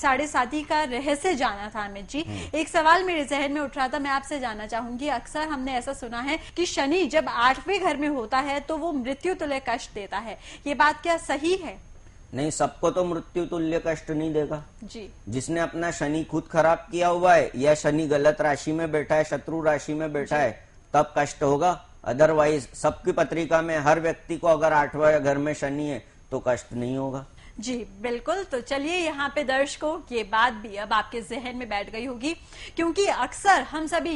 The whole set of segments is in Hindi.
साढ़े साथी का रहस्य जाना था अमित जी। एक सवाल मेरे जहन में उठ रहा था, मैं आपसे जानना चाहूंगी। अक्सर हमने ऐसा सुना है कि शनि जब 8वें घर में होता है तो वो मृत्यु तुल्य कष्ट देता है, ये बात क्या सही है? नहीं, सबको तो मृत्यु तुल्य कष्ट नहीं देगा जी। जिसने अपना शनि खुद खराब किया हुआ है या शनि गलत राशि में बैठा है, शत्रु राशि में बैठा है, तब कष्ट होगा। अदरवाइज सबकी पत्रिका में हर व्यक्ति को अगर 8वां घर में शनि है तो कष्ट नहीं होगा। जी बिल्कुल। तो चलिए, यहाँ पे दर्शकों ये बात भी अब आपके जहन में बैठ गई होगी, क्योंकि अक्सर हम सभी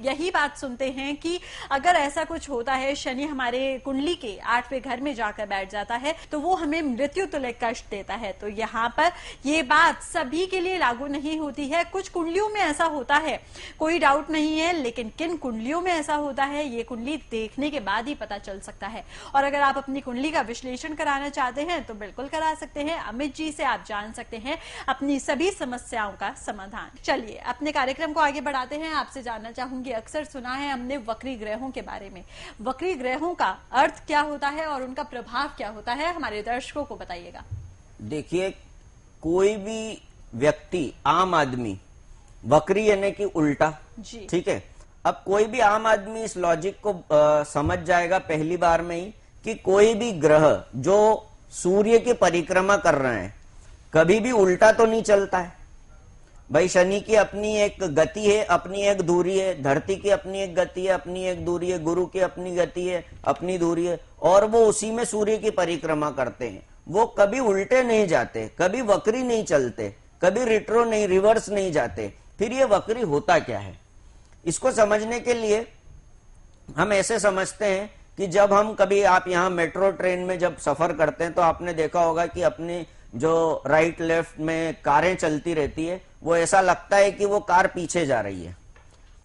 यही बात सुनते हैं कि अगर ऐसा कुछ होता है, शनि हमारे कुंडली के 8वें घर में जाकर बैठ जाता है तो वो हमें मृत्यु तुल्य कष्ट देता है। तो यहाँ पर ये बात सभी के लिए लागू नहीं होती है, कुछ कुंडलियों में ऐसा होता है, कोई डाउट नहीं है। लेकिन किन कुंडलियों में ऐसा होता है ये कुंडली देखने के बाद ही पता चल सकता है। और अगर आप अपनी कुंडली का विश्लेषण कराना चाहते हैं तो बिल्कुल करा सकते हैं। अमित जी से आप जान सकते हैं अपनी सभी समस्याओं का समाधान। चलिए अपने कार्यक्रम को आगे बढ़ाते हैं। आपसे जानना चाहूंगी, अक्सर सुना है हमने वक्री ग्रहों के बारे में, वक्री ग्रहों का अर्थ क्या होता है और उनका प्रभाव क्या होता है, हमारे दर्शकों को बताइएगा। देखिए, कोई भी व्यक्ति, आम आदमी, वक्री यानी कि उल्टा, ठीक है। अब कोई भी आम आदमी इस लॉजिक को समझ जाएगा पहली बार में ही कि कोई भी ग्रह जो सूर्य की परिक्रमा कर रहे हैं कभी भी उल्टा तो नहीं चलता है। भाई, शनि की अपनी एक गति है, अपनी एक दूरी है, धरती की अपनी एक गति है, अपनी एक दूरी है, गुरु की अपनी गति है, अपनी दूरी है, और वो उसी में सूर्य की परिक्रमा करते हैं। वो कभी उल्टे नहीं जाते, कभी वक्री नहीं चलते, कभी रिट्रो नहीं, रिवर्स नहीं जाते। फिर ये वक्री होता क्या है, इसको समझने के लिए हम ऐसे समझते हैं कि जब हम कभी, आप यहाँ मेट्रो ट्रेन में जब सफर करते हैं तो आपने देखा होगा कि अपनी जो राइट लेफ्ट में कारें चलती रहती है, वो ऐसा लगता है कि वो कार पीछे जा रही है।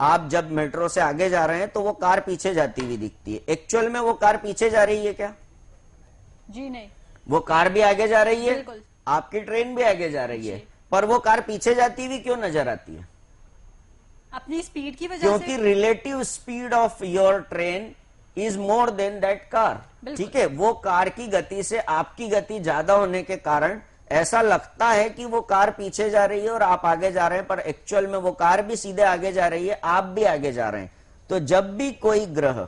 आप जब मेट्रो से आगे जा रहे हैं तो वो कार पीछे जाती हुई दिखती है। एक्चुअल में वो कार पीछे जा रही है क्या? जी नहीं, वो कार भी आगे जा रही है, बिल्कुल। आपकी ट्रेन भी आगे जा रही है, पर वो कार पीछे जाती हुई क्यों नजर आती है? अपनी स्पीड की वजह से। क्योंकि relative speed of your train is more than that car. ठीक है, वो कार की गति से आपकी गति ज्यादा होने के कारण ऐसा लगता है कि वो कार पीछे जा रही है और आप आगे जा रहे हैं, पर एक्चुअल में वो कार भी सीधे आगे जा रही है, आप भी आगे जा रहे हैं। तो जब भी कोई ग्रह,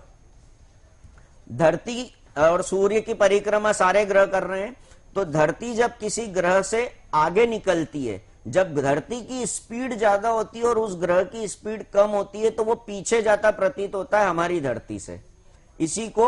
धरती और सूर्य की परिक्रमा सारे ग्रह कर रहे हैं, तो धरती जब किसी ग्रह से आगे निकलती है, जब धरती की स्पीड ज्यादा होती है और उस ग्रह की स्पीड कम होती है, तो वो पीछे जाता प्रतीत होता है हमारी धरती से। इसी को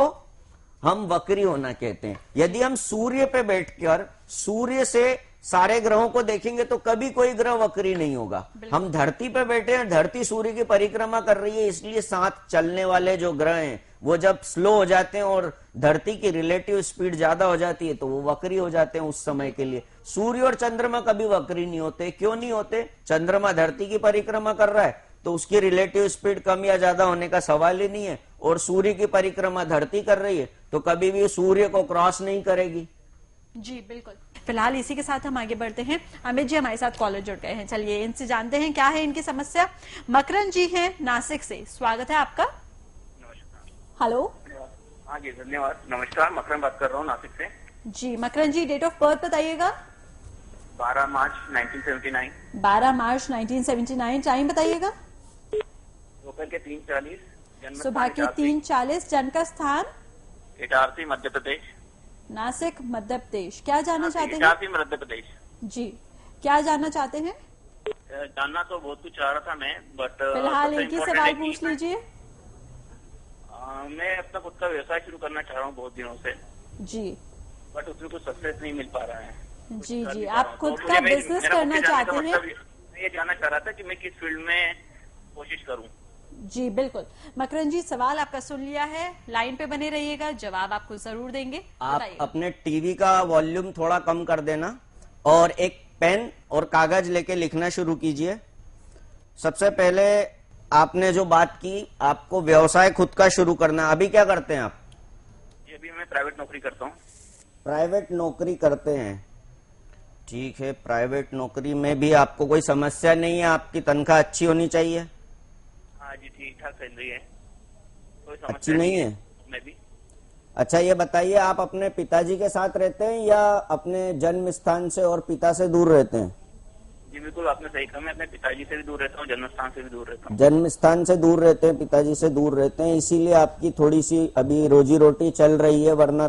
हम वक्री होना कहते हैं। यदि हम सूर्य पे बैठकर सूर्य से सारे ग्रहों को देखेंगे तो कभी कोई ग्रह वक्री नहीं होगा। हम धरती पे बैठे हैं, धरती सूर्य की परिक्रमा कर रही है, इसलिए साथ चलने वाले जो ग्रह हैं वो जब स्लो हो जाते हैं और धरती की रिलेटिव स्पीड ज्यादा हो जाती है तो वो वक्री हो जाते हैं उस समय के लिए। सूर्य और चंद्रमा कभी वक्री नहीं होते। क्यों नहीं होते? चंद्रमा धरती की परिक्रमा कर रहा है तो उसकी रिलेटिव स्पीड कम या ज्यादा होने का सवाल ही नहीं है, और सूर्य की परिक्रमा धरती कर रही है तो कभी भी सूर्य को क्रॉस नहीं करेगी। जी बिल्कुल। फिलहाल इसी के साथ हम आगे बढ़ते हैं। अमित जी हमारे साथ कॉलर जुड़ गए हैं, चलिए इनसे जानते हैं क्या है इनकी समस्या। मकरन जी हैं नासिक से, स्वागत है आपका। नमस्कार। हेलो। हाँ जी, धन्यवाद। नमस्कार, मकरन बात कर रहा हूँ नासिक से। जी मकरन जी, डेट ऑफ बर्थ बताइएगा। 12 मार्च 1979। 12 मार्च 1979, टाइम बताइएगा। दोपहर के 3:40, सुबह के 3:40, जन्म का स्थान इटारसी मध्य प्रदेश। नासिक मध्य प्रदेश। क्या जानना चाहते हैं? इटारसी मध्य प्रदेश। जी, क्या जानना चाहते हैं? जानना तो बहुत कुछ चाह रहा था मैं, बट फिलहाल एक ही सवाल पूछ लीजिए। मैं अपना खुद का व्यवसाय शुरू करना चाह रहा हूँ बहुत दिनों से जी, बट उसमें कुछ सक्सेस नहीं मिल पा रहा है। जी जी, आप खुद का बिजनेस करना चाहते हैं? मैं ये जानना चाह रहा था कि मैं किस फील्ड में कोशिश करूं। जी बिल्कुल। मकरन जी, सवाल आपका सुन लिया है, लाइन पे बने रहिएगा, जवाब आपको जरूर देंगे। आप अपने टीवी का वॉल्यूम थोड़ा कम कर देना और एक पेन और कागज लेके लिखना शुरू कीजिए। सबसे पहले आपने जो बात की, आपको व्यवसाय खुद का शुरू करना। अभी क्या करते हैं आप? ये अभी मैं प्राइवेट नौकरी करता हूँ। प्राइवेट नौकरी करते हैं, ठीक है। प्राइवेट नौकरी में भी आपको कोई समस्या नहीं है, आपकी तनख्वाह अच्छी होनी चाहिए। हाँ जी, ठीक ठाक सैलरी है, कोई अच्छी समस्या नहीं है? मैं भी। अच्छा, ये बताइए, आप अपने पिताजी के साथ रहते हैं या अपने जन्म स्थान से और पिता से दूर रहते हैं? जी बिल्कुल आपने सही कहा। मैं अपने पिताजी से भी दूर रहता हूँ, जन्मस्थान से भी दूर रहता हूँ। जन्म स्थान से दूर रहते हैं, पिताजी से दूर रहते हैं, इसीलिए आपकी थोड़ी सी अभी रोजी रोटी चल रही है, वरना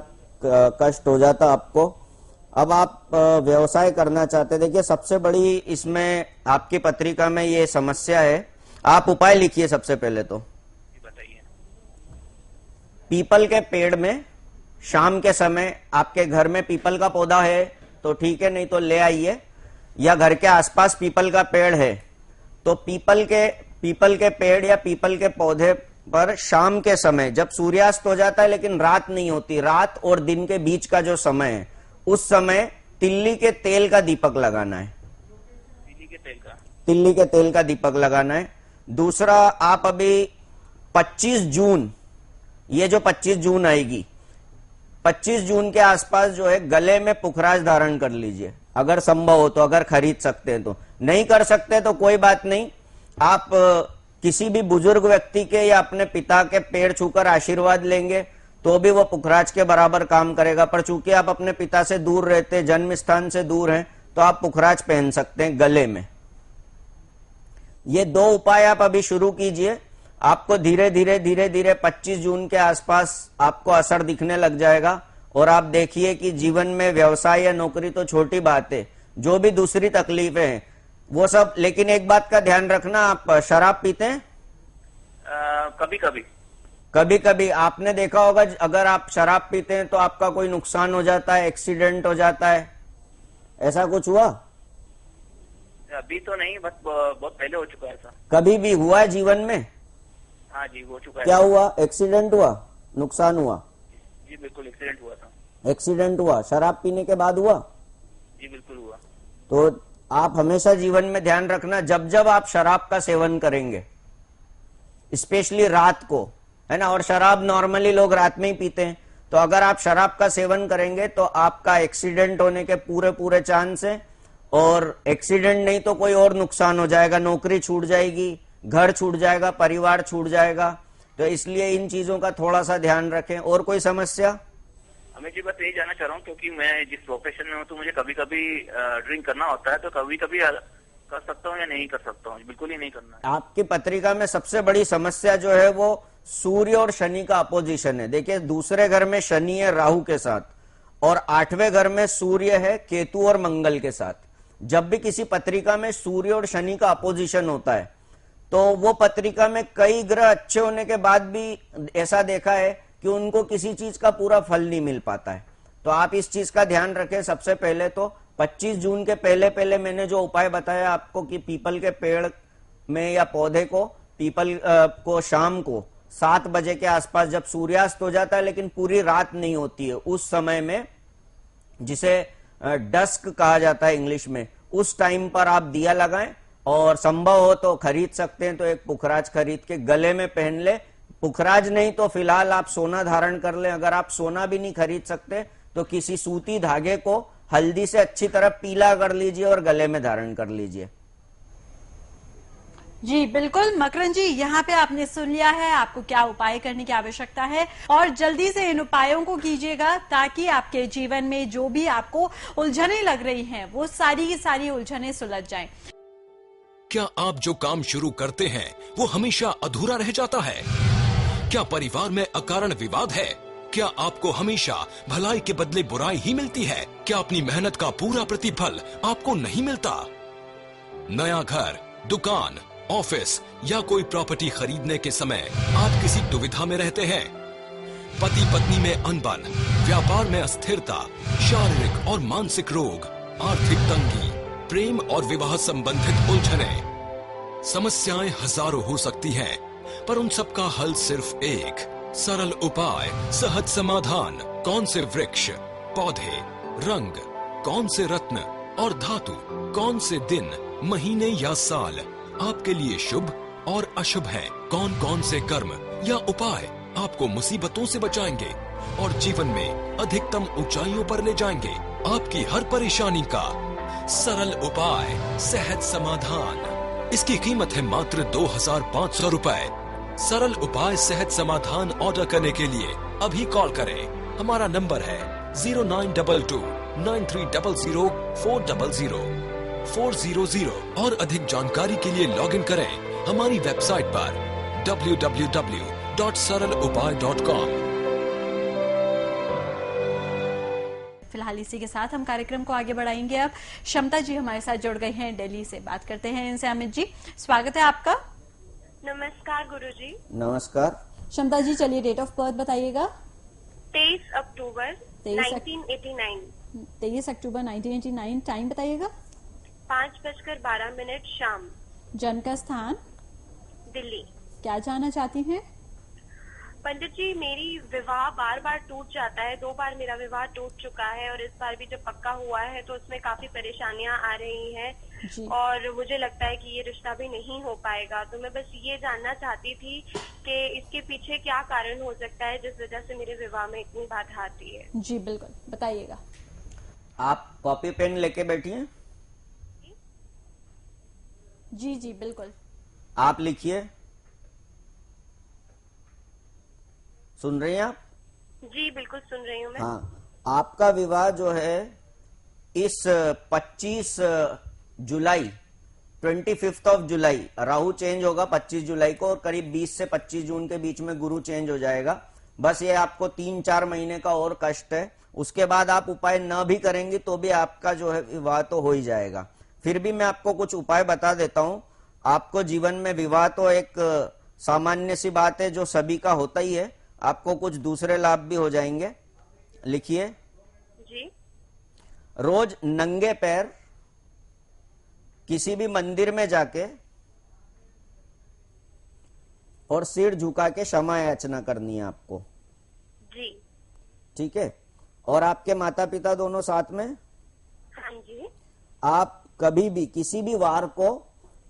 कष्ट हो जाता आपको। अब आप व्यवसाय करना चाहते, देखिए सबसे बड़ी इसमें आपकी पत्रिका में ये समस्या है। आप उपाय लिखिए सबसे पहले तो। बताइए। पीपल के पेड़ में शाम के समय, आपके घर में पीपल का पौधा है तो ठीक है, नहीं तो ले आइए, या घर के आसपास पीपल का पेड़ है तो पीपल के पेड़ या पीपल के पौधे पर शाम के समय जब सूर्यास्त हो जाता है लेकिन रात नहीं होती, रात और दिन के बीच का जो समय है, उस समय तिल्ली के तेल का दीपक लगाना है। तिल्ली के तेल का दीपक लगाना है। दूसरा, आप अभी 25 जून, ये जो 25 जून आएगी, 25 जून के आसपास जो है गले में पुखराज धारण कर लीजिए, अगर संभव हो तो, अगर खरीद सकते हैं तो। नहीं कर सकते तो कोई बात नहीं, आप किसी भी बुजुर्ग व्यक्ति के या अपने पिता के पैर छूकर आशीर्वाद लेंगे तो भी वो पुखराज के बराबर काम करेगा। पर चूंकि आप अपने पिता से दूर रहते, जन्म स्थान से दूर हैं, तो आप पुखराज पहन सकते हैं गले में। ये 2 उपाय आप अभी शुरू कीजिए, आपको धीरे धीरे 25 जून के आसपास आपको असर दिखने लग जाएगा। और आप देखिए कि जीवन में व्यवसाय या नौकरी तो छोटी बात है, जो भी दूसरी तकलीफें हैं वो सब। लेकिन एक बात का ध्यान रखना, आप शराब पीते हैं? कभी कभी आपने देखा होगा, अगर आप शराब पीते हैं तो आपका कोई नुकसान हो जाता है, एक्सीडेंट हो जाता है, ऐसा कुछ हुआ? अभी तो नहीं, बस बहुत पहले हो चुका है ऐसा। कभी भी हुआ है जीवन में? हाँ जी, हो चुका है। क्या हुआ? एक्सीडेंट हुआ, नुकसान हुआ? जी बिल्कुल, एक्सीडेंट हुआ था। एक्सीडेंट हुआ, शराब पीने के बाद हुआ? जी बिल्कुल हुआ। तो आप हमेशा जीवन में ध्यान रखना, जब जब आप शराब का सेवन करेंगे, स्पेशली रात को, है ना, और शराब नॉर्मली लोग रात में ही पीते हैं, तो अगर आप शराब का सेवन करेंगे तो आपका एक्सीडेंट होने के पूरे चांस है। और एक्सीडेंट नहीं तो कोई और नुकसान हो जाएगा, नौकरी छूट जाएगी, घर छूट जाएगा, परिवार छूट जाएगा। तो इसलिए इन चीजों का थोड़ा सा ध्यान रखें। और कोई समस्या? अमित जी, बस यही जानना चाह रहा हूँ, क्योंकि मैं जिस प्रोफेशन में हूँ तो मुझे कभी कभी ड्रिंक करना होता है, तो कभी कभी कर सकता हूँ या नहीं कर सकता हूँ? बिल्कुल ही नहीं करना है। आपकी पत्रिका में सबसे बड़ी समस्या जो है वो सूर्य और शनि का अपोजिशन है। देखिए, दूसरे घर में शनि है राहु के साथ, और 8वें घर में सूर्य है केतु और मंगल के साथ। जब भी किसी पत्रिका में सूर्य और शनि का अपोजिशन होता है तो वो पत्रिका में कई ग्रह अच्छे होने के बाद भी ऐसा देखा है कि उनको किसी चीज का पूरा फल नहीं मिल पाता है। तो आप इस चीज का ध्यान रखें। सबसे पहले तो 25 जून के पहले मैंने जो उपाय बताया आपको कि पीपल के पेड़ में या पौधे को, पीपल को शाम को 7 बजे के आसपास, जब सूर्यास्त हो जाता है लेकिन पूरी रात नहीं होती है, उस समय में, जिसे डस्क कहा जाता है इंग्लिश में, उस टाइम पर आप दिया लगाएं। और संभव हो तो खरीद सकते हैं तो एक पुखराज खरीद के गले में पहन ले। पुखराज नहीं तो फिलहाल आप सोना धारण कर लें। अगर आप सोना भी नहीं खरीद सकते तो किसी सूती धागे को हल्दी से अच्छी तरह पीला कर लीजिए और गले में धारण कर लीजिए। जी बिल्कुल मकरन जी, यहाँ पे आपने सुन लिया है आपको क्या उपाय करने की आवश्यकता है, और जल्दी से इन उपायों को कीजिएगा ताकि आपके जीवन में जो भी आपको उलझने लग रही हैं वो सारी की सारी उलझने सुलझ जाएं। क्या आप जो काम शुरू करते हैं वो हमेशा अधूरा रह जाता है? क्या परिवार में अकारण विवाद है? क्या आपको हमेशा भलाई के बदले बुराई ही मिलती है? क्या अपनी मेहनत का पूरा प्रतिफल आपको नहीं मिलता? नया घर, दुकान, ऑफिस या कोई प्रॉपर्टी खरीदने के समय आप किसी दुविधा में रहते हैं? पति पत्नी में अनबन, व्यापार में अस्थिरता, शारीरिक और मानसिक रोग, आर्थिक तंगी, प्रेम और विवाह संबंधित उलझने, समस्याएं हजारों हो सकती हैं, पर उन सब का हल सिर्फ एक सरल उपाय, सहज समाधान। कौन से वृक्ष, पौधे, रंग, कौन से रत्न और धातु, कौन से दिन, महीने या साल आपके लिए शुभ और अशुभ हैं? कौन कौन से कर्म या उपाय आपको मुसीबतों से बचाएंगे और जीवन में अधिकतम ऊंचाइयों पर ले जाएंगे? आपकी हर परेशानी का सरल उपाय, सहज समाधान। इसकी कीमत है मात्र 2500 रुपए। सरल उपाय सहज समाधान ऑर्डर करने के लिए अभी कॉल करें। हमारा नंबर है 0922 9300 400। 8400 और अधिक जानकारी के लिए लॉगिन करें हमारी वेबसाइट पर www.saralupay.com। फिलहाल इसी के साथ हम कार्यक्रम को आगे बढ़ाएंगे। अब क्षमता जी हमारे साथ जुड़ गए हैं दिल्ली से, बात करते हैं इनसे। अमित जी, स्वागत है आपका। नमस्कार गुरुजी। नमस्कार क्षमता जी, चलिए डेट ऑफ बर्थ बताइएगा। 23 अक्टूबर 1989। 23 अक्टूबर 1989। टाइम बताइएगा। 5:12 शाम। जन्म का स्थान? दिल्ली। क्या जानना चाहती हैं? पंडित जी, मेरी विवाह बार बार टूट जाता है। 2 बार मेरा विवाह टूट चुका है और इस बार भी जब पक्का हुआ है तो उसमें काफी परेशानियां आ रही हैं और मुझे लगता है कि ये रिश्ता भी नहीं हो पाएगा। तो मैं बस ये जानना चाहती थी कि इसके पीछे क्या कारण हो सकता है जिस वजह से मेरे विवाह में इतनी बाधा आती है। जी बिल्कुल, बताइएगा। आप कॉपी पेन लेके बैठिए। जी जी बिल्कुल, आप लिखिए। सुन रही हैं आप? जी बिल्कुल सुन रही हूँ मैं। हाँ, आपका विवाह जो है इस 25 जुलाई 25 जुलाई, राहु चेंज होगा 25 जुलाई को और करीब 20 से 25 जून के बीच में गुरु चेंज हो जाएगा। बस ये आपको 3-4 महीने का और कष्ट है। उसके बाद आप उपाय न भी करेंगे तो भी आपका जो है विवाह तो हो ही जाएगा। फिर भी मैं आपको कुछ उपाय बता देता हूं। आपको जीवन में विवाह तो एक सामान्य सी बात है जो सभी का होता ही है, आपको कुछ दूसरे लाभ भी हो जाएंगे। लिखिए। जी। रोज नंगे पैर किसी भी मंदिर में जाके और सिर झुका के क्षमा याचना करनी है आपको। जी। ठीक है। और आपके माता पिता दोनों साथ में? हाँ जी। आप कभी भी किसी भी वार को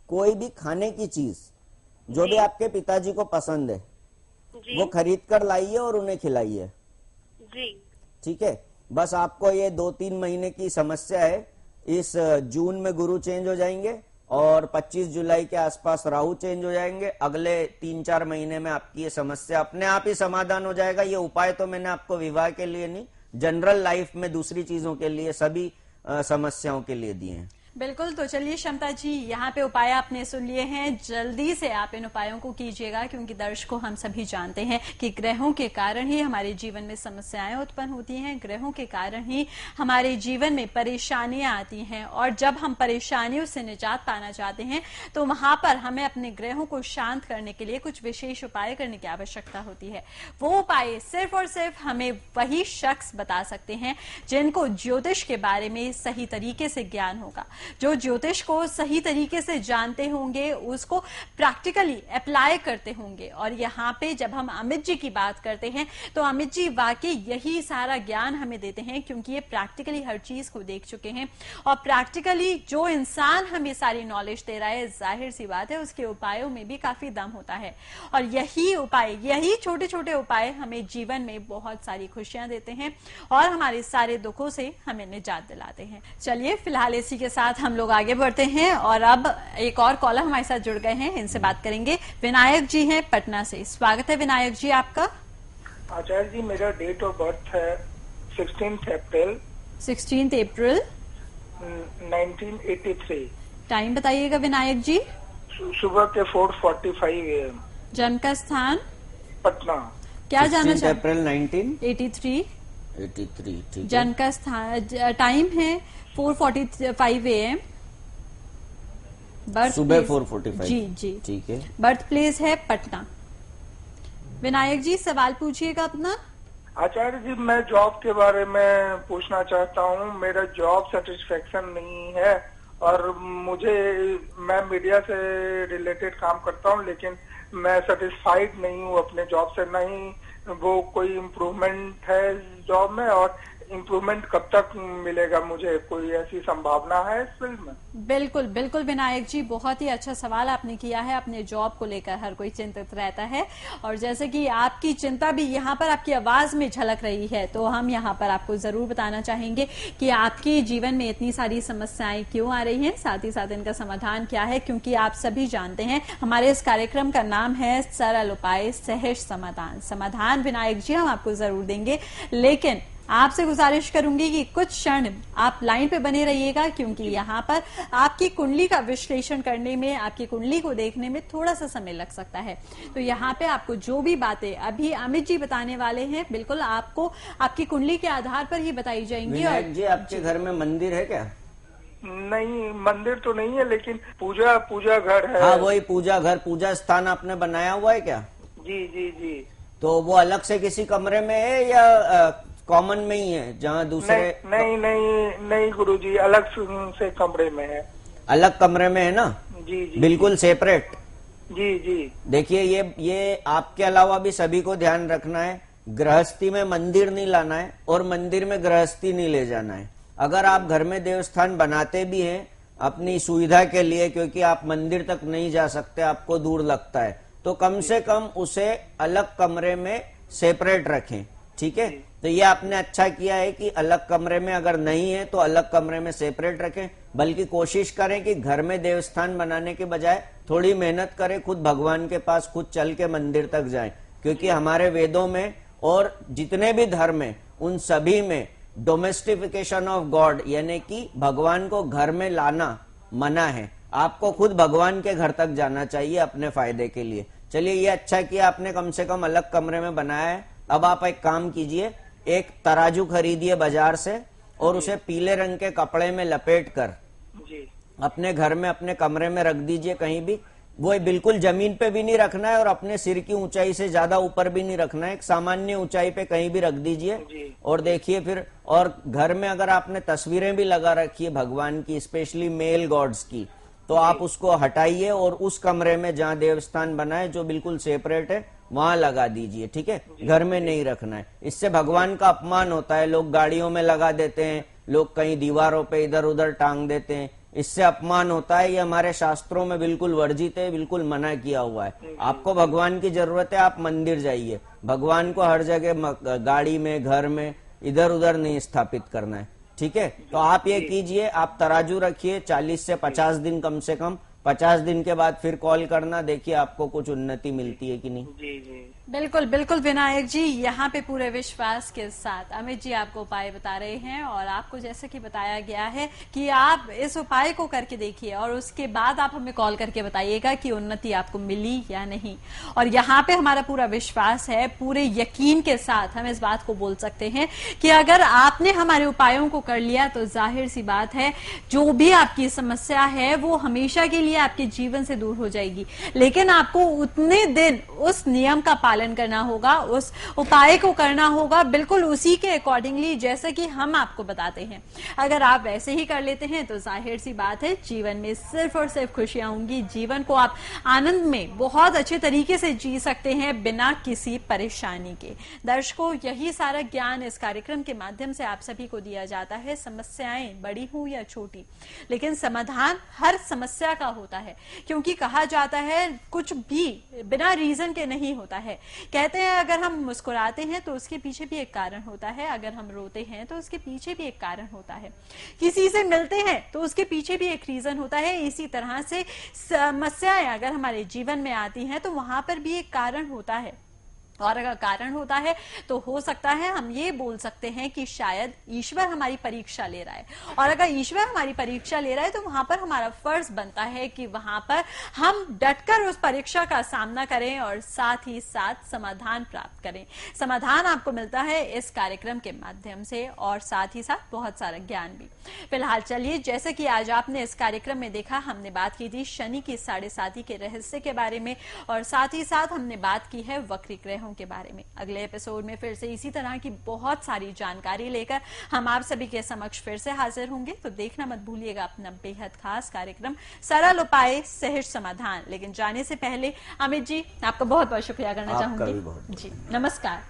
कोई भी खाने की चीज जो भी आपके पिताजी को पसंद है वो खरीद कर लाइए और उन्हें खिलाइए। जी। ठीक है। बस आपको ये 2-3 महीने की समस्या है। इस जून में गुरु चेंज हो जाएंगे और 25 जुलाई के आसपास राहु चेंज हो जाएंगे। अगले 3-4 महीने में आपकी ये समस्या अपने आप ही समाधान हो जाएगा। ये उपाय तो मैंने आपको विवाह के लिए नहीं, जनरल लाइफ में दूसरी चीजों के लिए, सभी समस्याओं के लिए दिए हैं। बिल्कुल। तो चलिए क्षमता जी, यहाँ पे उपाय आपने सुन लिए हैं। जल्दी से आप इन उपायों को कीजिएगा क्योंकि दर्शकों, हम सभी जानते हैं कि ग्रहों के कारण ही हमारे जीवन में समस्याएं उत्पन्न होती हैं, ग्रहों के कारण ही हमारे जीवन में परेशानियां आती हैं। और जब हम परेशानियों से निजात पाना चाहते हैं तो वहां पर हमें अपने ग्रहों को शांत करने के लिए कुछ विशेष उपाय करने की आवश्यकता होती है। वो उपाय सिर्फ और सिर्फ हमें वही शख्स बता सकते हैं जिनको ज्योतिष के बारे में सही तरीके से ज्ञान होगा, जो ज्योतिष को सही तरीके से जानते होंगे, उसको प्रैक्टिकली अप्लाई करते होंगे। और यहाँ पे जब हम अमित जी की बात करते हैं तो अमित जी वाकई यही सारा ज्ञान हमें देते हैं क्योंकि ये प्रैक्टिकली हर चीज को देख चुके हैं। और प्रैक्टिकली जो इंसान हमें सारी नॉलेज दे रहा है, जाहिर सी बात है उसके उपायों में भी काफी दम होता है। और यही उपाय, यही छोटे छोटे उपाय हमें जीवन में बहुत सारी खुशियां देते हैं और हमारे सारे दुखों से हमें निजात दिलाते हैं। चलिए फिलहाल इसी के साथ हम लोग आगे बढ़ते हैं और अब एक और कॉलर हमारे साथ जुड़ गए हैं, इनसे बात करेंगे। विनायक जी हैं पटना से, स्वागत है विनायक जी आपका। आचार्य जी, मेरा डेट ऑफ बर्थ है 16 अप्रैल 1983। टाइम बताइएगा विनायक जी। सुबह के 4:45 AM। जन्म का स्थान? पटना। क्या जाना 16 अप्रैल 1983। ठीक। जन्म का स्थान, टाइम है 4:45 AM। सुबह 4:45। जी जी ठीक है। बर्थ प्लेस है पटना। विनायक जी सवाल पूछिएगा अपना। आचार्य जी, मैं जॉब के बारे में पूछना चाहता हूँ। मेरा जॉब सेटिस्फेक्शन नहीं है और मैं मीडिया से रिलेटेड काम करता हूँ लेकिन मैं सेटिस्फाइड नहीं हूँ अपने जॉब से। नहीं वो कोई इम्प्रूवमेंट है जॉब में और इम्प्रूवमेंट कब तक मिलेगा मुझे? कोई ऐसी संभावना है इस फील्ड में? बिल्कुल बिल्कुल विनायक जी, बहुत ही अच्छा सवाल आपने किया है। अपने जॉब को लेकर हर कोई चिंतित रहता है और जैसे कि आपकी चिंता भी यहाँ पर आपकी आवाज में झलक रही है तो हम यहाँ पर आपको जरूर बताना चाहेंगे कि आपके जीवन में इतनी सारी समस्याएं क्यों आ रही हैं, साथ ही साथ इनका समाधान क्या है। क्योंकि आप सभी जानते हैं हमारे इस कार्यक्रम का नाम है सरल उपाय सहज समाधान। समाधान विनायक जी हम आपको जरूर देंगे, लेकिन आपसे गुजारिश करूंगी कि कुछ क्षण आप लाइन पे बने रहिएगा, क्योंकि यहाँ पर आपकी कुंडली का विश्लेषण करने में, आपकी कुंडली को देखने में थोड़ा सा समय लग सकता है। तो यहाँ पे आपको जो भी बातें अभी अमित जी बताने वाले हैं, बिल्कुल आपको आपकी कुंडली के आधार पर ही बताई जाएंगी। और जी, आपके घर में मंदिर है क्या? नहीं, मंदिर तो नहीं है, लेकिन पूजा घर है। हाँ, वही पूजा घर, पूजा स्थान आपने बनाया हुआ है क्या? जी जी जी। तो वो अलग से किसी कमरे में है या कॉमन में ही है, जहाँ दूसरे? नहीं गुरुजी, अलग से कमरे में है। अलग कमरे में है ना? जी जी, बिल्कुल सेपरेट। जी जी। देखिए, ये आपके अलावा भी सभी को ध्यान रखना है, गृहस्थी में मंदिर नहीं लाना है और मंदिर में गृहस्थी नहीं ले जाना है। अगर आप घर में देवस्थान बनाते भी हैं अपनी सुविधा के लिए, क्योंकि आप मंदिर तक नहीं जा सकते, आपको दूर लगता है, तो कम से कम उसे अलग कमरे में सेपरेट रखें। ठीक है, तो ये आपने अच्छा किया है कि अलग कमरे में, अगर नहीं है तो अलग कमरे में सेपरेट रखें। बल्कि कोशिश करें कि घर में देवस्थान बनाने के बजाय थोड़ी मेहनत करें, खुद भगवान के पास खुद चल के मंदिर तक जाएं, क्योंकि हमारे वेदों में और जितने भी धर्म है उन सभी में डोमेस्टिफिकेशन ऑफ गॉड, यानी कि भगवान को घर में लाना मना है। आपको खुद भगवान के घर तक जाना चाहिए अपने फायदे के लिए। चलिए, ये अच्छा किया आपने, कम से कम अलग कमरे में बनाया है। अब आप एक काम कीजिए, एक तराजू खरीदिए बाजार से और उसे पीले रंग के कपड़े में लपेट कर अपने घर में, अपने कमरे में रख दीजिए कहीं भी। वो बिल्कुल जमीन पे भी नहीं रखना है और अपने सिर की ऊंचाई से ज्यादा ऊपर भी नहीं रखना है, एक सामान्य ऊंचाई पे कहीं भी रख दीजिए। और देखिए फिर, और घर में अगर आपने तस्वीरें भी लगा रखी है भगवान की, स्पेशली मेल गॉड्स की, तो आप उसको हटाइए और उस कमरे में जहाँ देवस्थान बना है, जो बिल्कुल सेपरेट है, वहां लगा दीजिए। ठीक है, घर में नहीं रखना है। इससे भगवान का अपमान होता है। लोग गाड़ियों में लगा देते हैं, लोग कहीं दीवारों पे इधर उधर टांग देते हैं, इससे अपमान होता है। ये हमारे शास्त्रों में बिल्कुल वर्जित है, बिल्कुल मना किया हुआ है। आपको भगवान की जरूरत है, आप मंदिर जाइए। भगवान को हर जगह गाड़ी में, घर में इधर उधर नहीं स्थापित करना है। ठीक है, तो आप ये कीजिए, आप तराजू रखिए 40 से 50 दिन, कम से कम 50 दिन के बाद फिर कॉल करना, देखिए आपको कुछ उन्नति मिलती है कि नहीं। जी जी, बिल्कुल बिल्कुल विनायक जी, यहाँ पे पूरे विश्वास के साथ अमित जी आपको उपाय बता रहे हैं, और आपको जैसे कि बताया गया है कि आप इस उपाय को करके देखिए और उसके बाद आप हमें कॉल करके बताइएगा कि उन्नति आपको मिली या नहीं। और यहाँ पे हमारा पूरा विश्वास है, पूरे यकीन के साथ हम इस बात को बोल सकते हैं कि अगर आपने हमारे उपायों को कर लिया तो जाहिर सी बात है, जो भी आपकी समस्या है वो हमेशा के लिए आपके जीवन से दूर हो जाएगी। लेकिन आपको उतने दिन उस नियम का पालन करना होगा, उस उपाय को करना होगा बिल्कुल उसी के अकॉर्डिंगली जैसे कि हम आपको बताते हैं। अगर आप वैसे ही कर लेते हैं तो जाहिर सी बात है, जीवन में सिर्फ और सिर्फ खुशियां होंगी। जीवन को आप आनंद में बहुत अच्छे तरीके से जी सकते हैं, बिना किसी परेशानी के। दर्शकों, यही सारा ज्ञान इस कार्यक्रम के माध्यम से आप सभी को दिया जाता है। समस्याएं बड़ी हो या छोटी, लेकिन समाधान हर समस्या का होता है, क्योंकि कहा जाता है कुछ भी बिना रीजन के नहीं होता है। कहते हैं अगर हम मुस्कुराते हैं तो उसके पीछे भी एक कारण होता है, अगर हम रोते हैं तो उसके पीछे भी एक कारण होता है, किसी से मिलते हैं तो उसके पीछे भी एक रीजन होता है। इसी तरह से समस्याएं अगर हमारे जीवन में आती हैं तो वहां पर भी एक कारण होता है, और अगर कारण होता है तो हो सकता है हम ये बोल सकते हैं कि शायद ईश्वर हमारी परीक्षा ले रहा है। और अगर ईश्वर हमारी परीक्षा ले रहा है तो वहां पर हमारा फर्ज बनता है कि वहां पर हम डटकर उस परीक्षा का सामना करें और साथ ही साथ समाधान प्राप्त करें। समाधान आपको मिलता है इस कार्यक्रम के माध्यम से, और साथ ही साथ बहुत सारा ज्ञान भी। फिलहाल चलिए, जैसे कि आज आपने इस कार्यक्रम में देखा, हमने बात की थी शनि की 7.5 के रहस्य के बारे में, और साथ ही साथ हमने बात की है वक्री ग्रहों के बारे में। अगले एपिसोड में फिर से इसी तरह की बहुत सारी जानकारी लेकर हम आप सभी के समक्ष फिर से हाजिर होंगे। तो देखना मत भूलिएगा अपना बेहद खास कार्यक्रम सरल उपाय सहज समाधान। लेकिन जाने से पहले अमित जी, आपका बहुत बहुत शुक्रिया करना चाहूंगी जी। नमस्कार।